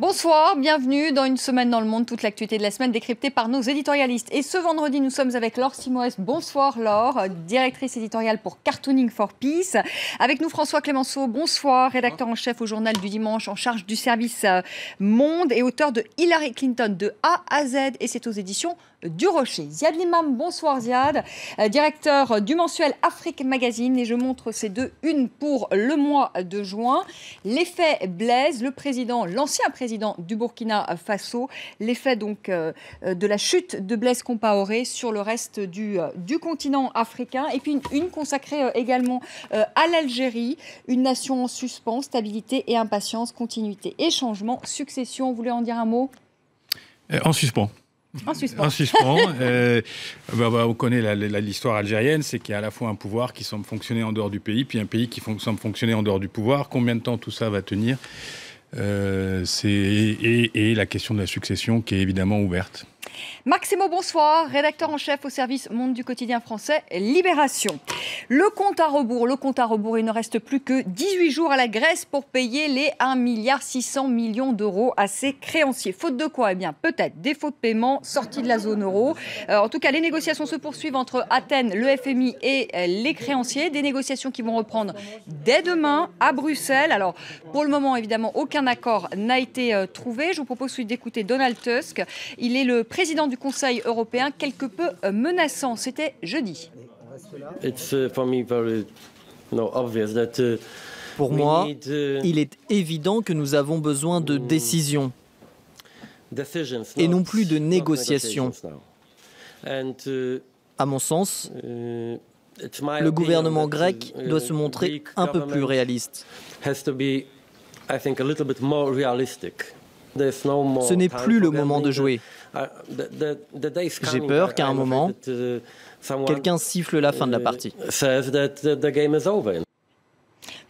Bonsoir, bienvenue dans Une semaine dans le monde, toute l'actualité de la semaine décryptée par nos éditorialistes. Et ce vendredi, nous sommes avec Laure Simoes. Bonsoir Laure, directrice éditoriale pour Cartooning for Peace. Avec nous François Clémenceau, bonsoir, rédacteur en chef au Journal du Dimanche, en charge du service Monde et auteur de Hillary Clinton de A à Z. Et c'est aux éditions du Rocher. Ziad Limam, bonsoir Ziad, directeur du mensuel Afrique Magazine. Et je montre ces deux unes pour le mois de juin. L'effet Blaise, l'ancien président du Burkina Faso, l'effet donc de la chute de Blaise Compaoré sur le reste du continent africain. Et puis une consacrée également à l'Algérie, une nation en suspens, stabilité et impatience, continuité et changement, succession. Vous voulez en dire un mot ? En suspens. En suspens. En suspens. On connaît l'histoire algérienne, c'est qu'il y a à la fois un pouvoir qui semble fonctionner en dehors du pays, puis un pays qui semble fonctionner en dehors du pouvoir. Combien de temps tout ça va tenir ? Et la question de la succession qui est évidemment ouverte. Marc Semo, bonsoir, rédacteur en chef au service Monde du quotidien français Libération. Le compte à rebours, il ne reste plus que 18 jours à la Grèce pour payer les 1,6 milliard d'euros à ses créanciers. Faute de quoi ? Eh bien, peut-être des faux de paiement, sortie de la zone euro. En tout cas, les négociations se poursuivent entre Athènes, le FMI et les créanciers. Des négociations qui vont reprendre dès demain à Bruxelles. Alors, pour le moment, évidemment, aucun accord n'a été trouvé. Je vous propose d'écouter Donald Tusk. Il est le président du Conseil européen, quelque peu menaçant. C'était jeudi. Pour moi, il est évident que nous avons besoin de décisions et non plus de négociations. À mon sens, le gouvernement grec doit se montrer un peu plus réaliste. Ce n'est plus le moment de jouer. J'ai peur qu'à un moment, quelqu'un siffle la fin de la partie.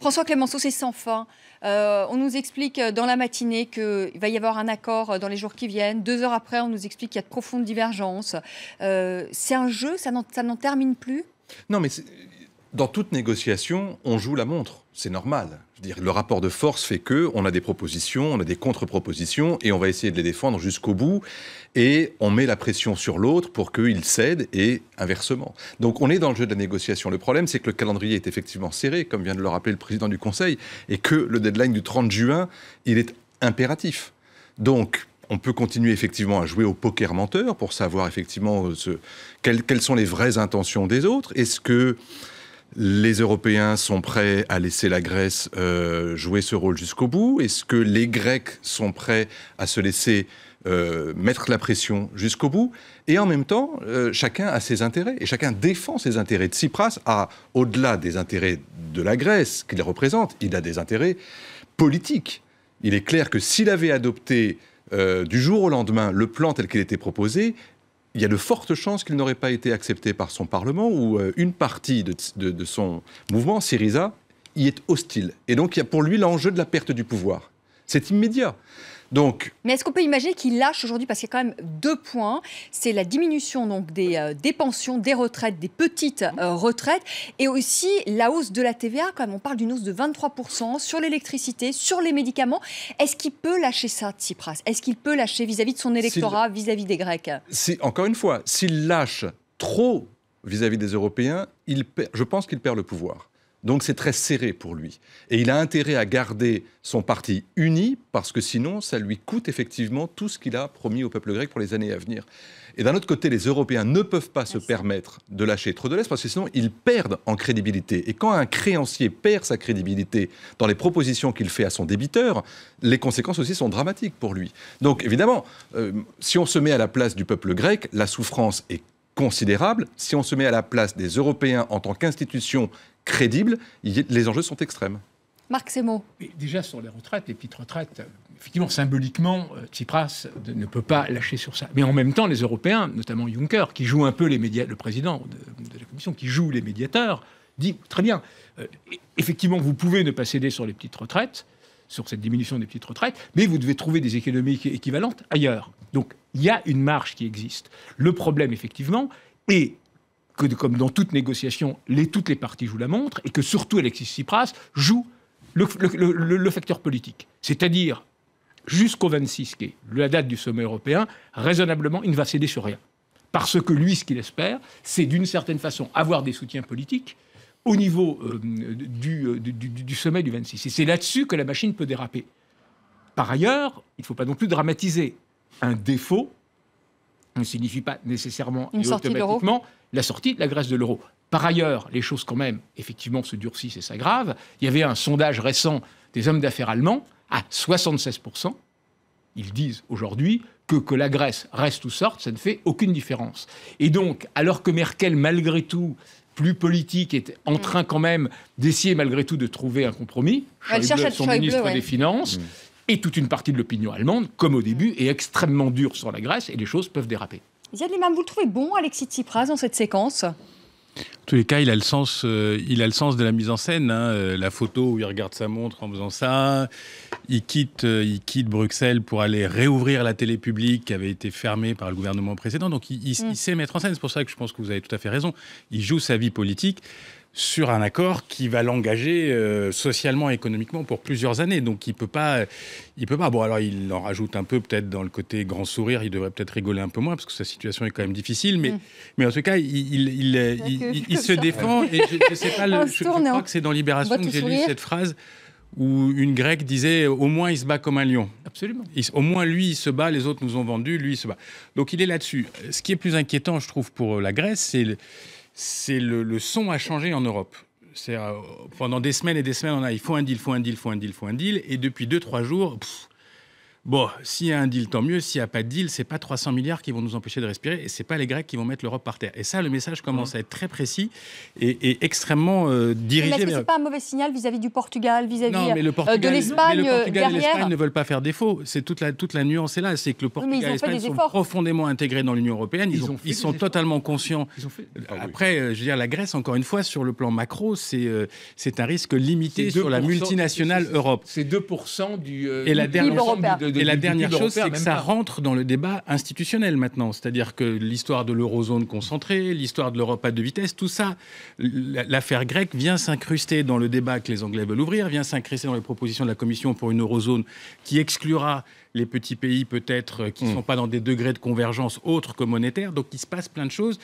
François Clémenceau, c'est sans fin. On nous explique dans la matinée qu'il va y avoir un accord dans les jours qui viennent. 2 heures après, on nous explique qu'il y a de profondes divergences. C'est un jeu, ça n'en termine plus ? Non, mais dans toute négociation, on joue la montre. C'est normal. Je veux dire, le rapport de force fait qu'on a des propositions, on a des contre-propositions, et on va essayer de les défendre jusqu'au bout. Et on met la pression sur l'autre pour qu'il cède, et inversement. Donc on est dans le jeu de la négociation. Le problème, c'est que le calendrier est effectivement serré, comme vient de le rappeler le président du Conseil, et que le deadline du 30 juin, il est impératif. Donc on peut continuer effectivement à jouer au poker menteur pour savoir effectivement quelles sont les vraies intentions des autres. Est-ce que les Européens sont prêts à laisser la Grèce jouer ce rôle jusqu'au bout ? Est-ce que les Grecs sont prêts à se laisser mettre la pression jusqu'au bout ? Et en même temps, chacun a ses intérêts, et chacun défend ses intérêts. Tsipras a, au-delà des intérêts de la Grèce qu'il représente, il a des intérêts politiques. Il est clair que s'il avait adopté du jour au lendemain le plan tel qu'il était proposé, il y a de fortes chances qu'il n'aurait pas été accepté par son Parlement, où une partie de son mouvement, Syriza, y est hostile. Et donc il y a pour lui l'enjeu de la perte du pouvoir. C'est immédiat. Donc, mais est-ce qu'on peut imaginer qu'il lâche aujourd'hui, parce qu'il y a quand même 2 points, c'est la diminution donc des pensions, des retraites, des petites retraites, et aussi la hausse de la TVA, quand même, on parle d'une hausse de 23% sur l'électricité, sur les médicaments. Est-ce qu'il peut lâcher ça, Tsipras ? Est-ce qu'il peut lâcher vis-à-vis de son électorat, vis-à-vis des Grecs ? Encore une fois, s'il lâche trop vis-à-vis des Européens, je pense qu'il perd le pouvoir. Donc c'est très serré pour lui. Et il a intérêt à garder son parti uni, parce que sinon, ça lui coûte effectivement tout ce qu'il a promis au peuple grec pour les années à venir. Et d'un autre côté, les Européens ne peuvent pas se permettre de lâcher trop de l'Est, parce que sinon, ils perdent en crédibilité. Et quand un créancier perd sa crédibilité dans les propositions qu'il fait à son débiteur, les conséquences aussi sont dramatiques pour lui. Donc évidemment, si on se met à la place du peuple grec, la souffrance est considérable. Si on se met à la place des Européens en tant qu'institution crédible, les enjeux sont extrêmes. Marc Semo. Déjà sur les retraites, les petites retraites, effectivement, symboliquement, Tsipras ne peut pas lâcher sur ça. Mais en même temps, les Européens, notamment Juncker, qui joue un peu le président de la Commission, qui joue les médiateurs, dit très bien, effectivement, vous pouvez ne pas céder sur les petites retraites, sur cette diminution des petites retraites, mais vous devez trouver des économies équivalentes ailleurs. Donc, il y a une marge qui existe. Le problème, effectivement, est que, comme dans toute négociation, toutes les parties jouent la montre, et que surtout Alexis Tsipras joue le facteur politique. C'est-à-dire jusqu'au 26, qui est la date du sommet européen, raisonnablement, il ne va céder sur rien. Parce que lui, ce qu'il espère, c'est d'une certaine façon avoir des soutiens politiques au niveau du sommet du 26. Et c'est là-dessus que la machine peut déraper. Par ailleurs, il ne faut pas non plus dramatiser. Un défaut ne signifie pas nécessairement et automatiquement la sortie de la Grèce de l'euro. Par ailleurs, les choses quand même, effectivement, se durcissent et s'aggravent. Il y avait un sondage récent des hommes d'affaires allemands à 76%. Ils disent aujourd'hui que la Grèce reste ou sorte, ça ne fait aucune différence. Et donc, alors que Merkel, malgré tout, plus politique, est en train quand même d'essayer malgré tout de trouver un compromis, son ministre des Finances, et toute une partie de l'opinion allemande, comme au début, est extrêmement dure sur la Grèce, et les choses peuvent déraper. Ziad Limam, vous le trouvez bon, Alexis Tsipras, dans cette séquence ? En tous les cas, il a le sens de la mise en scène. La photo où il regarde sa montre en faisant ça. Il quitte Bruxelles pour aller réouvrir la télé publique qui avait été fermée par le gouvernement précédent. Donc, il sait mettre en scène. C'est pour ça que je pense que vous avez tout à fait raison. Il joue sa vie politique sur un accord qui va l'engager socialement et économiquement pour plusieurs années. Donc, il peut pas. Bon, alors, il en rajoute un peu peut-être dans le côté grand sourire. Il devrait peut-être rigoler un peu moins parce que sa situation est quand même difficile. Mais en tout cas, il se défend. Et je sais pas, je crois que c'est dans Libération que j'ai lu cette phrase où une Grecque disait « Au moins, il se bat comme un lion ». Absolument. Au moins, lui, il se bat, les autres nous ont vendu, lui, il se bat. Donc, il est là-dessus. Ce qui est plus inquiétant, je trouve, pour la Grèce, c'est le son a changé en Europe. Pendant des semaines et des semaines, il faut un deal, il faut un deal, il faut un deal, il faut un deal. Et depuis 2-3 jours, bon, s'il y a un deal, tant mieux. S'il n'y a pas de deal, c'est pas 300 milliards qui vont nous empêcher de respirer et c'est pas les Grecs qui vont mettre l'Europe par terre. Et ça, le message commence à être très précis et extrêmement dirigé. Mais est-ce que c'est pas un mauvais signal vis-à-vis du Portugal, vis-à-vis de l'Espagne mais le Portugal derrière. et l'Espagne ne veulent pas faire défaut. C'est toute la nuance est là. C'est que le Portugal et l'Espagne sont profondément intégrés dans l'Union européenne. Ils sont totalement conscients. Après, je veux dire, la Grèce, encore une fois, sur le plan macro, c'est un risque limité sur la multinationale Europe. C'est 2% du et la dernière chose, c'est que ça rentre dans le débat institutionnel maintenant. C'est-à-dire que l'histoire de l'eurozone concentrée, l'histoire de l'Europe à deux vitesses, tout ça, l'affaire grecque vient s'incruster dans le débat que les Anglais veulent ouvrir, vient s'incruster dans les propositions de la Commission pour une eurozone qui exclura les petits pays peut-être qui ne sont pas dans des degrés de convergence autres que monétaires. Donc il se passe plein de choses.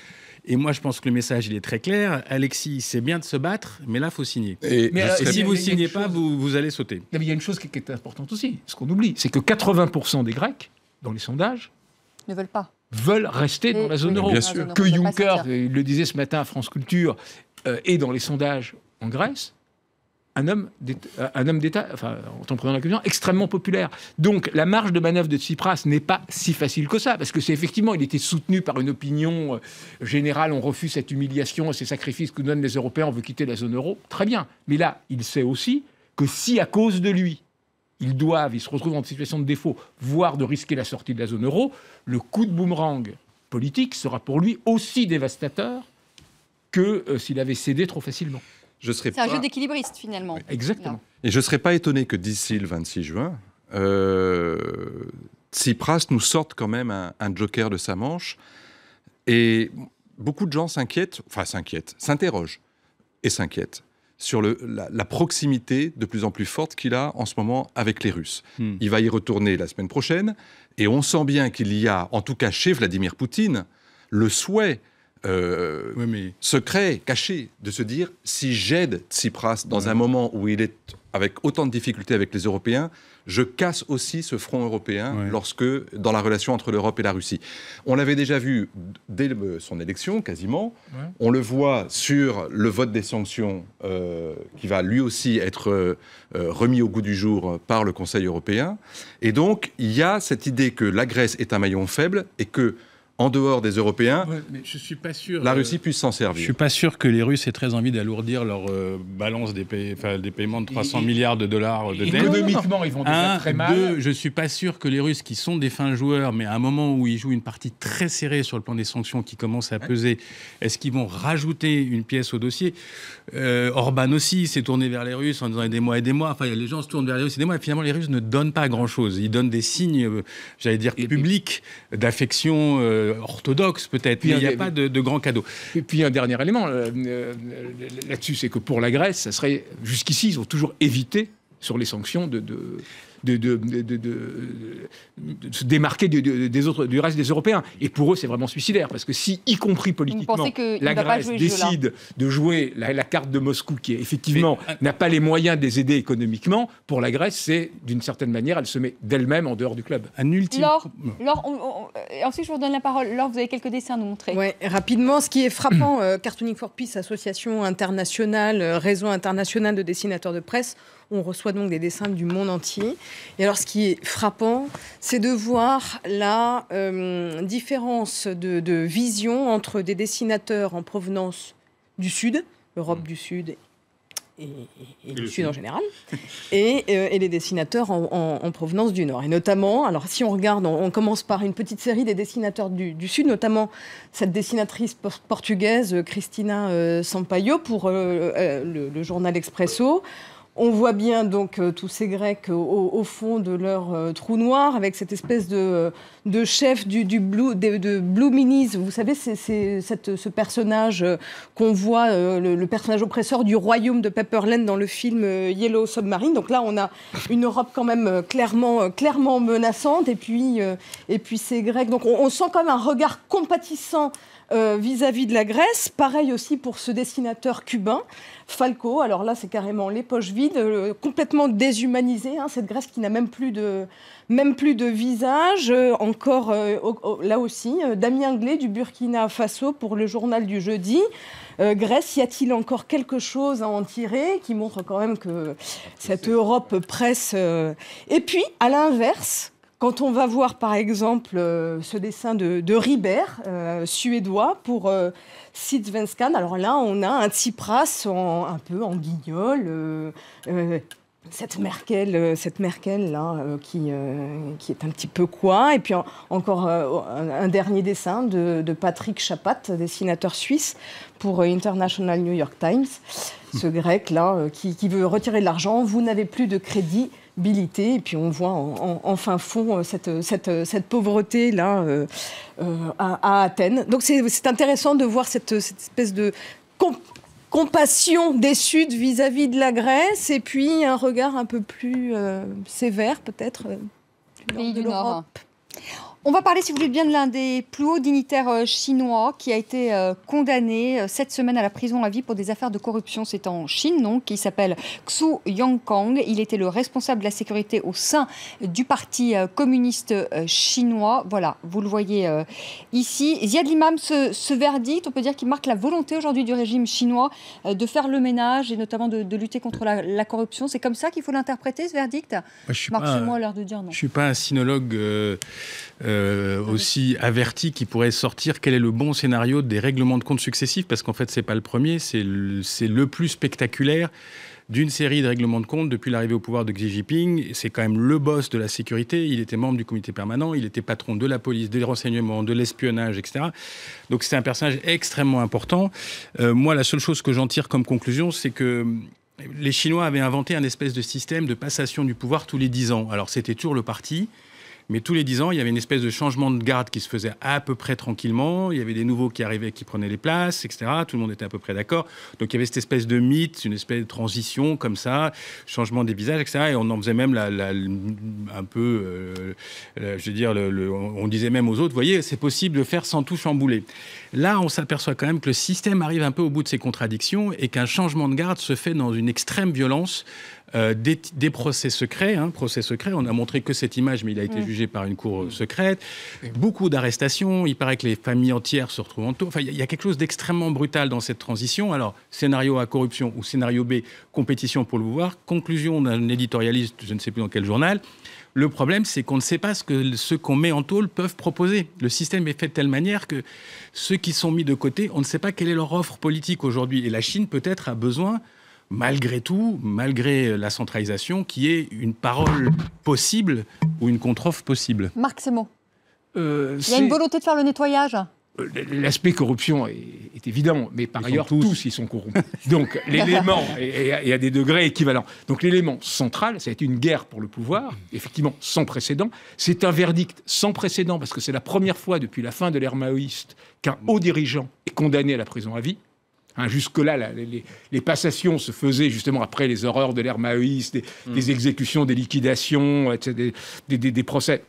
Et moi, je pense que le message, il est très clair. Alexis, c'est bien de se battre, mais là, il faut signer. Et si vous ne signez pas, vous allez sauter. Mais il y a une chose qui est importante aussi, ce qu'on oublie, c'est que 80% des Grecs, dans les sondages, ne veulent pas. Veulent rester dans la zone euro. Bien sûr. Que Juncker, il le disait ce matin à France Culture, est dans les sondages en Grèce, un homme d'État, enfin, en tant que président de la Commission, extrêmement populaire. Donc, la marge de manœuvre de Tsipras n'est pas si facile que ça, parce que c'est effectivement, il était soutenu par une opinion générale, on refuse cette humiliation et ces sacrifices que nous donnent les Européens, on veut quitter la zone euro. Très bien. Mais là, il sait aussi que si, à cause de lui, il se retrouve en situation de défaut, voire de risquer la sortie de la zone euro, le coup de boomerang politique sera pour lui aussi dévastateur que s'il avait cédé trop facilement. C'est un jeu d'équilibriste, finalement. Exactement. Et je ne serais pas étonné que d'ici le 26 juin, Tsipras nous sorte quand même un joker de sa manche. Et beaucoup de gens s'interrogent et s'inquiètent sur la proximité de plus en plus forte qu'il a en ce moment avec les Russes. Il va y retourner la semaine prochaine. Et on sent bien qu'il y a, en tout cas chez Vladimir Poutine, le souhait secret, caché, de se dire si j'aide Tsipras dans un moment où il est avec autant de difficultés avec les Européens, je casse aussi ce front européen dans la relation entre l'Europe et la Russie. On l'avait déjà vu dès son élection, quasiment. On le voit sur le vote des sanctions qui va lui aussi être remis au goût du jour par le Conseil européen. Et donc, il y a cette idée que la Grèce est un maillon faible et que en dehors des Européens, mais je suis pas sûr, la Russie puisse s'en servir. Je ne suis pas sûr que les Russes aient très envie d'alourdir leur balance des paiements de 300 milliards de dollars de dette. Économiquement, ils vont déjà très mal. Je ne suis pas sûr que les Russes, qui sont des fins joueurs, mais à un moment où ils jouent une partie très serrée sur le plan des sanctions qui commencent à peser, est-ce qu'ils vont rajouter une pièce au dossier ? Orban aussi s'est tourné vers les Russes en disant des mois et des mois. Enfin, les gens se tournent vers les Russes et des mois. Et finalement, les Russes ne donnent pas grand-chose. Ils donnent des signes, j'allais dire, publics d'affection orthodoxe peut-être, mais il n'y a pas de grands cadeaux. Et puis un dernier élément là-dessus, c'est que pour la Grèce, ça serait, jusqu'ici, ils ont toujours évité sur les sanctions de se démarquer du reste des Européens. Et pour eux, c'est vraiment suicidaire, parce que si, y compris politiquement, la Grèce décide de jouer la carte de Moscou, qui effectivement n'a pas les moyens de les aider économiquement, pour la Grèce, c'est d'une certaine manière, elle se met d'elle-même en dehors du club. Un ultime. Laure, ensuite je vous redonne la parole. Laure, vous avez quelques dessins à nous montrer. Oui, rapidement, ce qui est frappant, Cartooning for Peace, association internationale, réseau international de dessinateurs de presse, on reçoit donc des dessins du monde entier. Et alors, ce qui est frappant, c'est de voir la différence de vision entre des dessinateurs en provenance du Sud, Europe du Sud et du Sud en général, et les dessinateurs en provenance du Nord. Et notamment, alors si on regarde, on commence par une petite série des dessinateurs du Sud, notamment cette dessinatrice portugaise, Cristina Sampaio, pour le journal Expresso. On voit bien donc tous ces Grecs au fond de leur trou noir, avec cette espèce de chef de Blue Minis. Vous savez, c'est ce personnage qu'on voit, le personnage oppresseur du royaume de Pepperland dans le film Yellow Submarine. Donc là, on a une Europe quand même clairement menaçante. Et puis ces Grecs. Donc on sent quand même un regard compatissant vis-à-vis de la Grèce. Pareil aussi pour ce dessinateur cubain, Falco. Alors là, c'est carrément les poches vides, complètement déshumanisé. Cette Grèce qui n'a même plus de visage. Encore, là aussi, Damien Glé du Burkina Faso pour le journal du jeudi. Grèce, y a-t-il encore quelque chose à en tirer, qui montre quand même que cette Europe presse. Et puis, à l'inverse, quand on va voir, par exemple, ce dessin de Ribert, suédois, pour Sydsvenskan, alors là, on a un Tsipras un peu en guignol, cette Merkel là, qui est un petit peu quoi. Et puis encore un dernier dessin de Patrick Chapat, dessinateur suisse, pour International New York Times. Ce grec là qui veut retirer de l'argent. Vous n'avez plus de crédibilité. Et puis on voit en fin fond cette pauvreté là à Athènes. Donc c'est intéressant de voir cette espèce de compassion des Suds vis-à-vis de la Grèce, et puis un regard un peu plus sévère, peut-être, de l'Europe. On va parler, si vous voulez bien, de l'un des plus hauts dignitaires chinois qui a été condamné cette semaine à la prison à vie pour des affaires de corruption. C'est en Chine, donc, qui s'appelle Xu Yongkang. Il était le responsable de la sécurité au sein du Parti communiste chinois. Voilà, vous le voyez ici. Ziad Limam, ce verdict, on peut dire qu'il marque la volonté aujourd'hui du régime chinois de faire le ménage et notamment de lutter contre la corruption. C'est comme ça qu'il faut l'interpréter, ce verdict ? Marc-moi l'air de dire non. Je ne suis pas un sinologue aussi averti qui pourrait sortir quel est le bon scénario des règlements de compte successifs, parce qu'en fait, ce n'est pas le premier, c'est le plus spectaculaire d'une série de règlements de compte depuis l'arrivée au pouvoir de Xi Jinping. C'est quand même le boss de la sécurité. Il était membre du comité permanent, il était patron de la police, des renseignements, de l'espionnage, etc. Donc c'est un personnage extrêmement important. Moi, la seule chose que j'en tire comme conclusion, c'est que les Chinois avaient inventé un espèce de système de passation du pouvoir tous les 10 ans. Alors c'était toujours le parti, mais tous les 10 ans, il y avait une espèce de changement de garde qui se faisait à peu près tranquillement. Il y avait des nouveaux qui arrivaient, qui prenaient les places, etc. Tout le monde était à peu près d'accord. Donc il y avait cette espèce de mythe, une espèce de transition comme ça, changement des visages, etc. Et on en faisait même un peu, je veux dire, on disait même aux autres, vous voyez, c'est possible de faire sans tout chambouler. Là, on s'aperçoit quand même que le système arrive un peu au bout de ses contradictions et qu'un changement de garde se fait dans une extrême violence. Des procès secrets, on a montré que cette image, mais il a été jugé par une cour secrète. Beaucoup d'arrestations, il paraît que les familles entières se retrouvent en taule. Enfin, il y a quelque chose d'extrêmement brutal dans cette transition. Alors, scénario A, corruption, ou scénario B, compétition pour le pouvoir. Conclusion d'un éditorialiste, je ne sais plus dans quel journal. Le problème, c'est qu'on ne sait pas ce que ceux qu'on met en tôle peuvent proposer. Le système est fait de telle manière que ceux qui sont mis de côté, on ne sait pas quelle est leur offre politique aujourd'hui. Et la Chine, peut-être, a besoin, malgré tout, malgré la centralisation, qui est une parole possible ou une contre-offre possible. Marc Semo, il y a une volonté de faire le nettoyage. L'aspect corruption est évident, mais par ailleurs, tous ils sont corrompus. Donc l'élément, et à des degrés équivalents. Donc l'élément central, ça a été une guerre pour le pouvoir, effectivement sans précédent. C'est un verdict sans précédent, parce que c'est la première fois depuis la fin de l'ère maoïste qu'un haut dirigeant est condamné à la prison à vie. Hein, jusque-là, les passations se faisaient justement après les horreurs de l'ère maoïste, des exécutions, des liquidations, etc., des procès.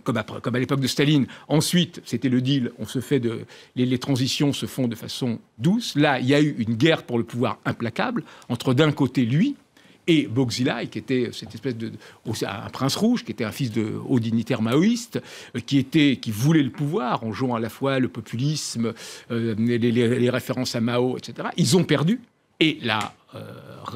Comme à l'époque de Staline. Ensuite, c'était le deal, les transitions se font de façon douce. Là, il y a eu une guerre pour le pouvoir implacable entre d'un côté lui et Bokzilai, qui était cette espèce un prince rouge, qui était un fils de haut dignitaire maoïste, qui voulait le pouvoir en jouant à la fois le populisme, les références à Mao, etc. Ils ont perdu. Et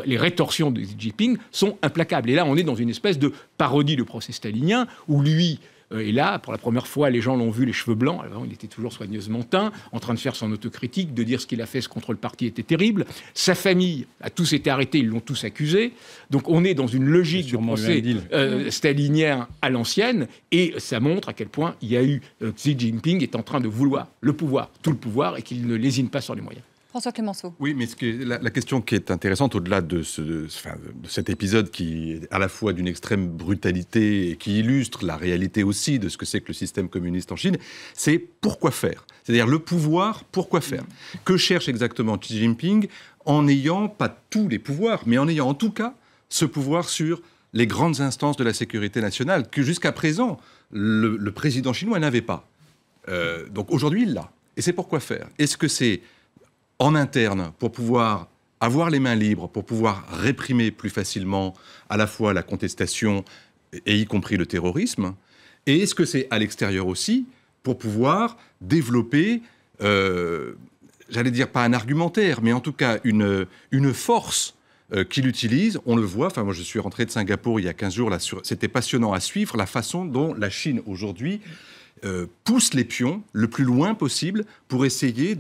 les rétorsions de Xi Jinping sont implacables. Et là, on est dans une espèce de parodie de procès stalinien où lui... Et là, pour la première fois, les gens l'ont vu, les cheveux blancs. Alors, il était toujours soigneusement teint, en train de faire son autocritique, de dire ce qu'il a fait contre le parti était terrible. Sa famille a tous été arrêtés, ils l'ont tous accusé. Donc, on est dans une logique de procès stalinien à l'ancienne. Et ça montre à quel point Xi Jinping est en train de vouloir le pouvoir, tout le pouvoir, et qu'il ne lésine pas sur les moyens. François Clémenceau. Oui, mais la question qui est intéressante, au-delà de cet épisode qui est à la fois d'une extrême brutalité et qui illustre la réalité aussi de ce que c'est que le système communiste en Chine, c'est pourquoi faire ? C'est-à-dire le pouvoir, pourquoi faire ? Que cherche exactement Xi Jinping en n'ayant pas tous les pouvoirs, mais en ayant en tout cas ce pouvoir sur les grandes instances de la sécurité nationale que jusqu'à présent, le président chinois n'avait pas. Donc aujourd'hui, il l'a. Et c'est pourquoi faire ? Est-ce que c'est en interne, pour pouvoir avoir les mains libres, pour pouvoir réprimer plus facilement à la fois la contestation et y compris le terrorisme? Et est-ce que c'est à l'extérieur aussi, pour pouvoir développer, j'allais dire pas un argumentaire, mais en tout cas une force qu'il utilise? On le voit, moi je suis rentré de Singapour il y a 15 jours, c'était passionnant à suivre la façon dont la Chine aujourd'hui pousse les pions le plus loin possible pour essayer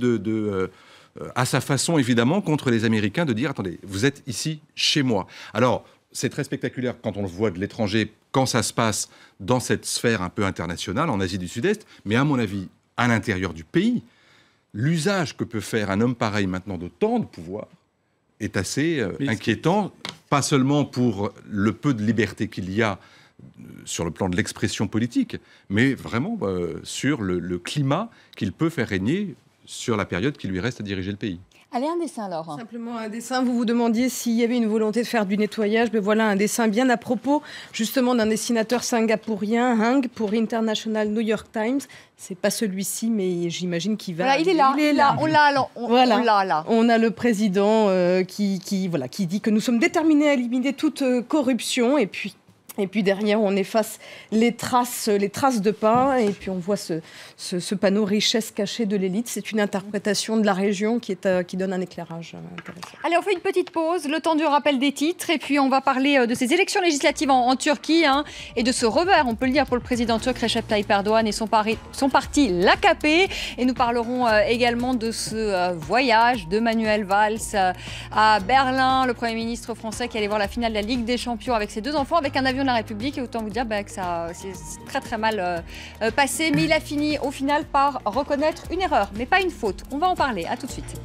à sa façon, évidemment, contre les Américains, de dire « Attendez, vous êtes ici, chez moi ». Alors, c'est très spectaculaire quand on le voit de l'étranger, quand ça se passe dans cette sphère un peu internationale, en Asie du Sud-Est, mais à mon avis, à l'intérieur du pays, l'usage que peut faire un homme pareil maintenant d'autant de pouvoir est assez inquiétant, pas seulement pour le peu de liberté qu'il y a sur le plan de l'expression politique, mais vraiment sur le climat qu'il peut faire régner sur la période qui lui reste à diriger le pays. Allez, un dessin alors. Simplement un dessin. Vous vous demandiez s'il y avait une volonté de faire du nettoyage. Mais voilà un dessin bien à propos justement d'un dessinateur singapourien, Hang, pour International New York Times. C'est pas celui-ci, mais j'imagine qu'il va... Voilà, il est là. On l'a là. On a le président qui dit que nous sommes déterminés à éliminer toute corruption. Et puis derrière, on efface les traces de pas. Et puis on voit ce panneau richesse cachée de l'élite. C'est une interprétation de la région qui donne un éclairage intéressant. Allez, on fait une petite pause, le temps du rappel des titres. Et puis on va parler de ces élections législatives en Turquie et de ce revers, on peut le dire, pour le président turc Recep Tayyip Erdogan et son parti l'AKP. Et nous parlerons également de ce voyage de Manuel Valls à Berlin, le Premier ministre français qui allait voir la finale de la Ligue des Champions avec ses 2 enfants, avec un avion de la République, et autant vous dire que ça c'est très très mal passé, mais il a fini au final par reconnaître une erreur, mais pas une faute. On va en parler, à tout de suite.